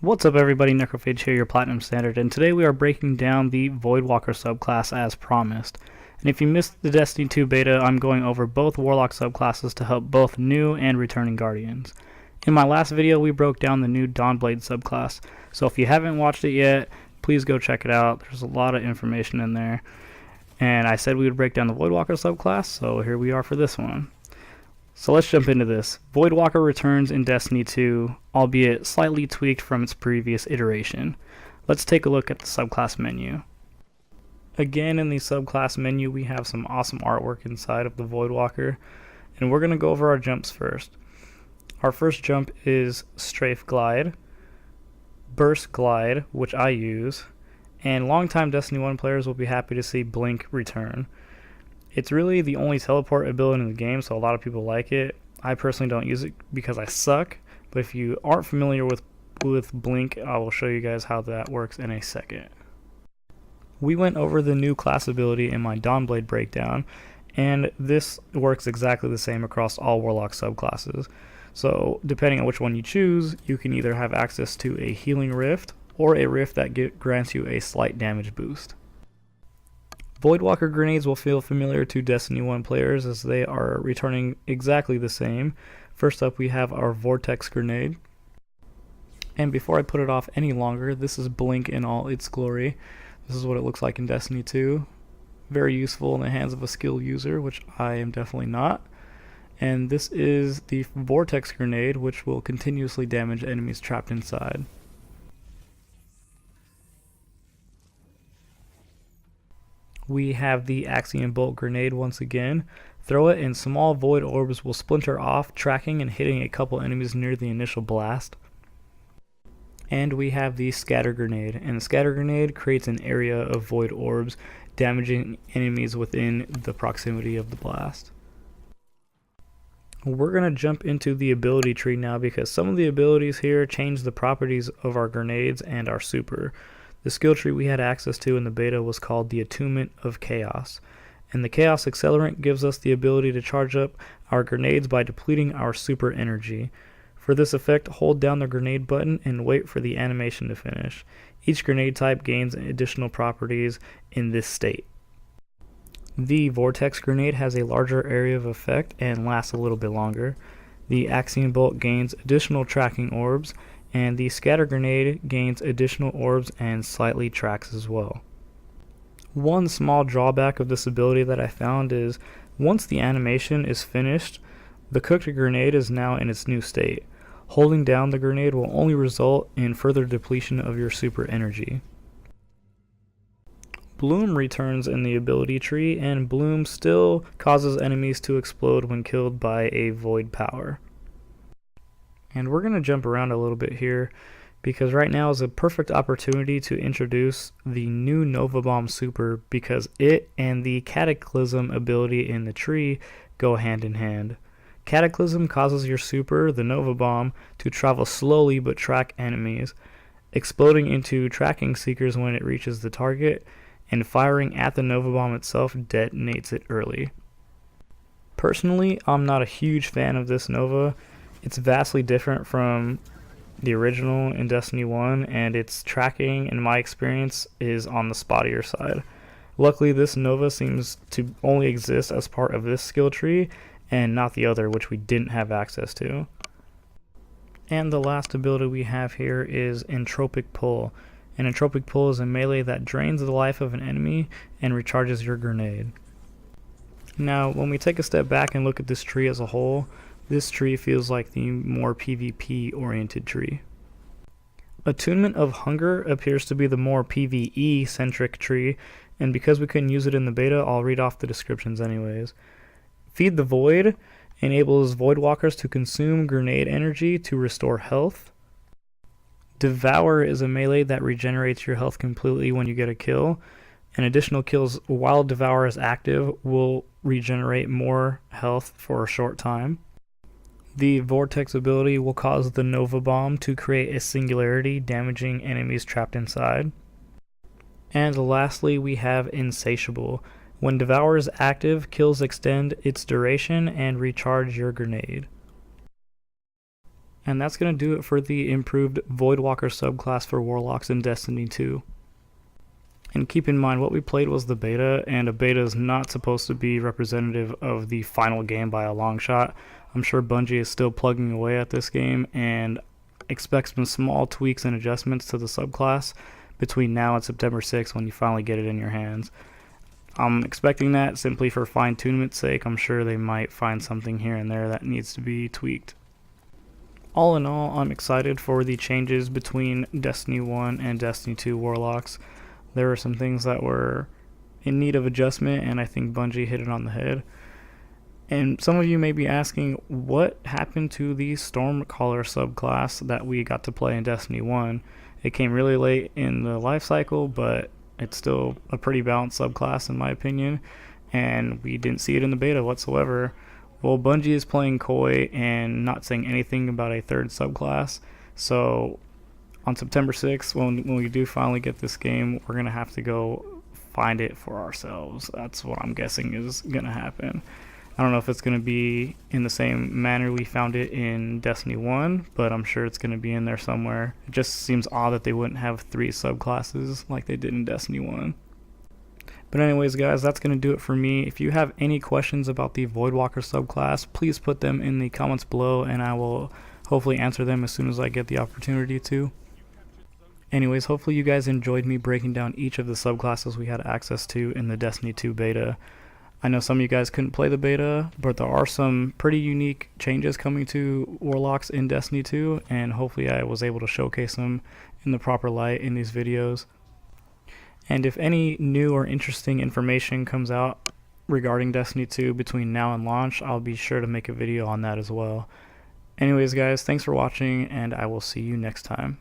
What's up everybody, Necrophage here, your Platinum Standard, and today we are breaking down the Voidwalker subclass as promised. And if you missed the Destiny 2 beta, I'm going over both Warlock subclasses to help both new and returning Guardians. In my last video, we broke down the new Dawnblade subclass, so if you haven't watched it yet, please go check it out. There's a lot of information in there. And I said we would break down the Voidwalker subclass, so here we are for this one. So let's jump into this. Voidwalker returns in Destiny 2, albeit slightly tweaked from its previous iteration. Let's take a look at the subclass menu. Again, in the subclass menu, we have some awesome artwork inside of the Voidwalker, and we're going to go over our jumps first. Our first jump is Strafe Glide, Burst Glide, which I use, and longtime Destiny 1 players will be happy to see Blink return. It's really the only teleport ability in the game, so a lot of people like it. I personally don't use it because I suck, but if you aren't familiar with Blink, I will show you guys how that works in a second. We went over the new class ability in my Dawnblade breakdown, and this works exactly the same across all Warlock subclasses. So depending on which one you choose, you can either have access to a healing rift, or a rift that grants you a slight damage boost. Voidwalker grenades will feel familiar to Destiny 1 players as they are returning exactly the same. First up we have our Vortex grenade. And before I put it off any longer, this is Blink in all its glory. This is what it looks like in Destiny 2. Very useful in the hands of a skilled user, which I am definitely not. And this is the Vortex grenade, which will continuously damage enemies trapped inside. We have the Axiom Bolt grenade once again. Throw it and small void orbs will splinter off, tracking and hitting a couple enemies near the initial blast. And we have the Scatter grenade, and the Scatter grenade creates an area of void orbs, damaging enemies within the proximity of the blast. We're going to jump into the ability tree now because some of the abilities here change the properties of our grenades and our super. The skill tree we had access to in the beta was called the Attunement of Chaos, and the Chaos Accelerant gives us the ability to charge up our grenades by depleting our super energy. For this effect, hold down the grenade button and wait for the animation to finish. Each grenade type gains additional properties in this state. The Vortex grenade has a larger area of effect and lasts a little bit longer. The Axiom Bolt gains additional tracking orbs, and the Scatter grenade gains additional orbs and slightly tracks as well. One small drawback of this ability that I found is once the animation is finished, the cooked grenade is now in its new state. Holding down the grenade will only result in further depletion of your super energy. Bloom returns in the ability tree, and Bloom still causes enemies to explode when killed by a void power. And we're going to jump around a little bit here because right now is a perfect opportunity to introduce the new Nova Bomb super because it and the Cataclysm ability in the tree go hand in hand. Cataclysm causes your super, the Nova Bomb, to travel slowly but track enemies, exploding into tracking seekers when it reaches the target, and firing at the Nova Bomb itself detonates it early. Personally, I'm not a huge fan of this Nova. It's vastly different from the original in Destiny 1, and its tracking, in my experience, is on the spottier side. Luckily, this Nova seems to only exist as part of this skill tree, and not the other, which we didn't have access to. And the last ability we have here is Entropic Pull. An Entropic Pull is a melee that drains the life of an enemy and recharges your grenade. Now, when we take a step back and look at this tree as a whole, this tree feels like the more PvP-oriented tree. Attunement of Hunger appears to be the more PvE-centric tree, and because we couldn't use it in the beta, I'll read off the descriptions anyways. Feed the Void enables Voidwalkers to consume grenade energy to restore health. Devour is a melee that regenerates your health completely when you get a kill, and additional kills while Devour is active will regenerate more health for a short time. The Vortex ability will cause the Nova Bomb to create a singularity, damaging enemies trapped inside. And lastly, we have Insatiable. When Devour is active, kills extend its duration and recharge your grenade. And that's going to do it for the improved Voidwalker subclass for Warlocks in Destiny 2. And keep in mind, what we played was the beta, and a beta is not supposed to be representative of the final game by a long shot. I'm sure Bungie is still plugging away at this game and expects some small tweaks and adjustments to the subclass between now and September 6th when you finally get it in your hands. I'm expecting that simply for fine-tunement's sake. I'm sure they might find something here and there that needs to be tweaked. All in all, I'm excited for the changes between Destiny 1 and Destiny 2 Warlocks. There were some things that were in need of adjustment, and I think Bungie hit it on the head. And some of you may be asking, what happened to the Stormcaller subclass that we got to play in Destiny 1? It came really late in the life cycle, but it's still a pretty balanced subclass in my opinion, and we didn't see it in the beta whatsoever. Well, Bungie is playing coy and not saying anything about a third subclass, so on September 6th, when we do finally get this game, we're going to have to go find it for ourselves. That's what I'm guessing is going to happen. I don't know if it's going to be in the same manner we found it in Destiny 1, but I'm sure it's going to be in there somewhere. It just seems odd that they wouldn't have 3 subclasses like they did in Destiny 1. But anyways, guys, that's going to do it for me. If you have any questions about the Voidwalker subclass, please put them in the comments below, and I will hopefully answer them as soon as I get the opportunity to. Anyways, hopefully you guys enjoyed me breaking down each of the subclasses we had access to in the Destiny 2 beta. I know some of you guys couldn't play the beta, but there are some pretty unique changes coming to Warlocks in Destiny 2, and hopefully I was able to showcase them in the proper light in these videos. And if any new or interesting information comes out regarding Destiny 2 between now and launch, I'll be sure to make a video on that as well. Anyways, guys, thanks for watching, and I will see you next time.